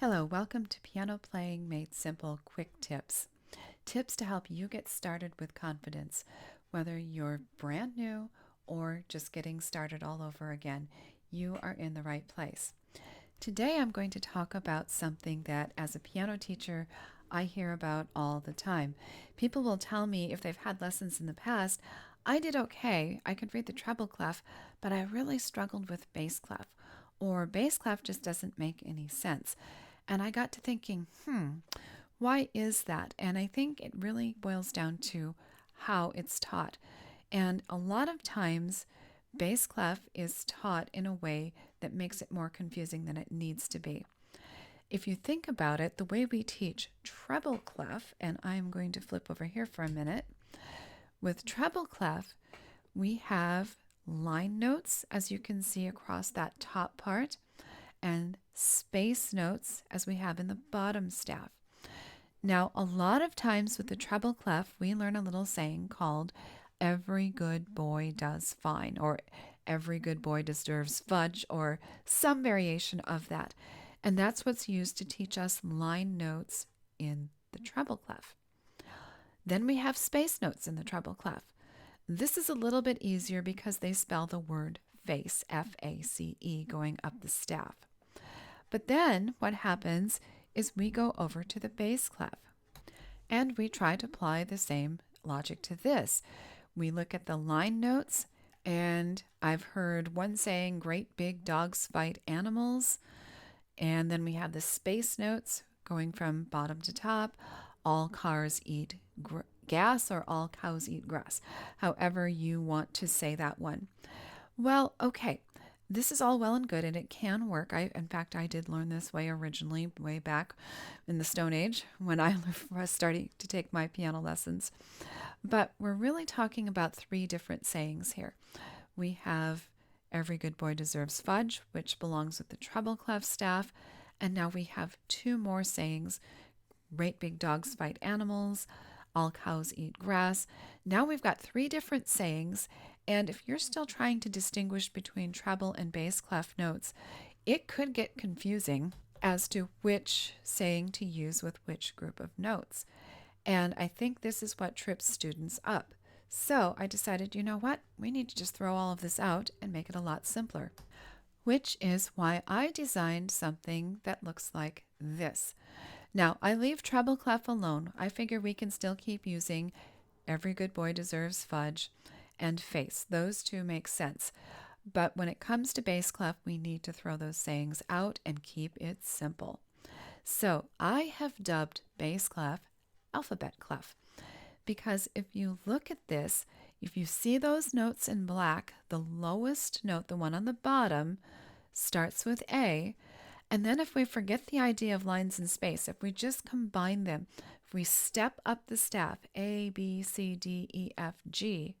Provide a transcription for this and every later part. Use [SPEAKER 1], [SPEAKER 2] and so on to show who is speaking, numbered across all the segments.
[SPEAKER 1] Hello, welcome to Piano Playing Made Simple Quick Tips. Tips to help you get started with confidence, whether you're brand new or just getting started all over again. You are in the right place. Today I'm going to talk about something that, as a piano teacher, I hear about all the time. People will tell me if they've had lessons in the past, I did okay, I could read the treble clef, but I really struggled with bass clef, or bass clef just doesn't make any sense. And I got to thinking, why is that? And I think it really boils down to how it's taught. And a lot of times, bass clef is taught in a way that makes it more confusing than it needs to be. If you think about it, the way we teach treble clef, and I'm going to flip over here for a minute. With treble clef, we have line notes, as you can see across that top part, and space notes, as we have in the bottom staff. Now, a lot of times with the treble clef, we learn a little saying called every good boy does fine, or every good boy deserves fudge, or some variation of that. And that's what's used to teach us line notes in the treble clef. Then we have space notes in the treble clef. This is a little bit easier because they spell the word face, F-A-C-E, going up the staff. But then what happens is we go over to the bass clef and we try to apply the same logic to this. We look at the line notes, and I've heard one saying, great big dogs fight animals. And then we have the space notes going from bottom to top. All cars eat gas, or all cows eat grass, however you want to say that one. Well, okay, this is all well and good, and it can work. In fact, I did learn this way originally, way back in the Stone Age when I was starting to take my piano lessons. But we're really talking about three different sayings here. We have every good boy deserves fudge, which belongs with the treble clef staff. And now we have two more sayings. Great big dogs fight animals. All cows eat grass. Now we've got three different sayings. And if you're still trying to distinguish between treble and bass clef notes, it could get confusing as to which saying to use with which group of notes. And I think this is what trips students up. So I decided, you know what? We need to just throw all of this out and make it a lot simpler, which is why I designed something that looks like this. Now, I leave treble clef alone. I figure we can still keep using every good boy deserves fudge and face. Those two make sense. But when it comes to bass clef, we need to throw those sayings out and keep it simple. So I have dubbed bass clef alphabet clef, because if you look at this, if you see those notes in black, the lowest note, the one on the bottom, starts with A. And then if we forget the idea of lines in space, if we just combine them, if we step up the staff, A, B, C, D, E, F, G,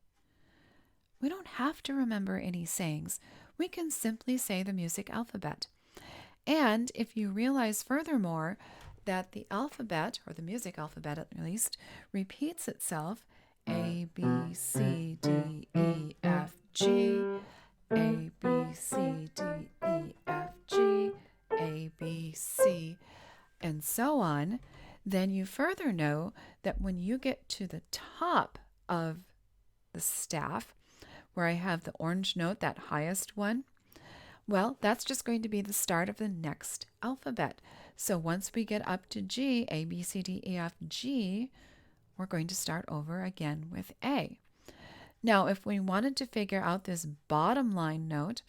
[SPEAKER 1] we don't have to remember any sayings. We can simply say the music alphabet. And if you realize furthermore that the alphabet, or the music alphabet at least, repeats itself, A, B, C, D, E, F, G, A, B, C, D, E, F, G, A, B, C, and so on, then you further know that when you get to the top of the staff, where I have the orange note, that highest one, well, that's just going to be the start of the next alphabet. So once we get up to G, A, B, C, D, E, F, G, we're going to start over again with A. Now, if we wanted to figure out this bottom line note,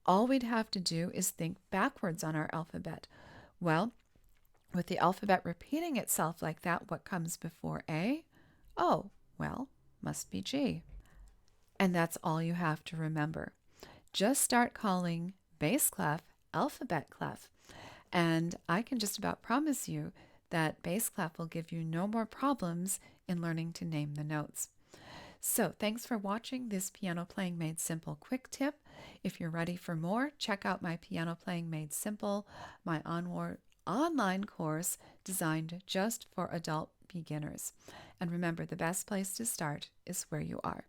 [SPEAKER 1] all we'd have to do is think backwards on our alphabet. Well, with the alphabet repeating itself like that, what comes before A? Oh, well, must be G. And that's all you have to remember. Just start calling bass clef alphabet clef. And I can just about promise you that bass clef will give you no more problems in learning to name the notes. So thanks for watching this Piano Playing Made Simple quick tip. If you're ready for more, check out my Piano Playing Made Simple, my online course designed just for adult beginners. And remember, the best place to start is where you are.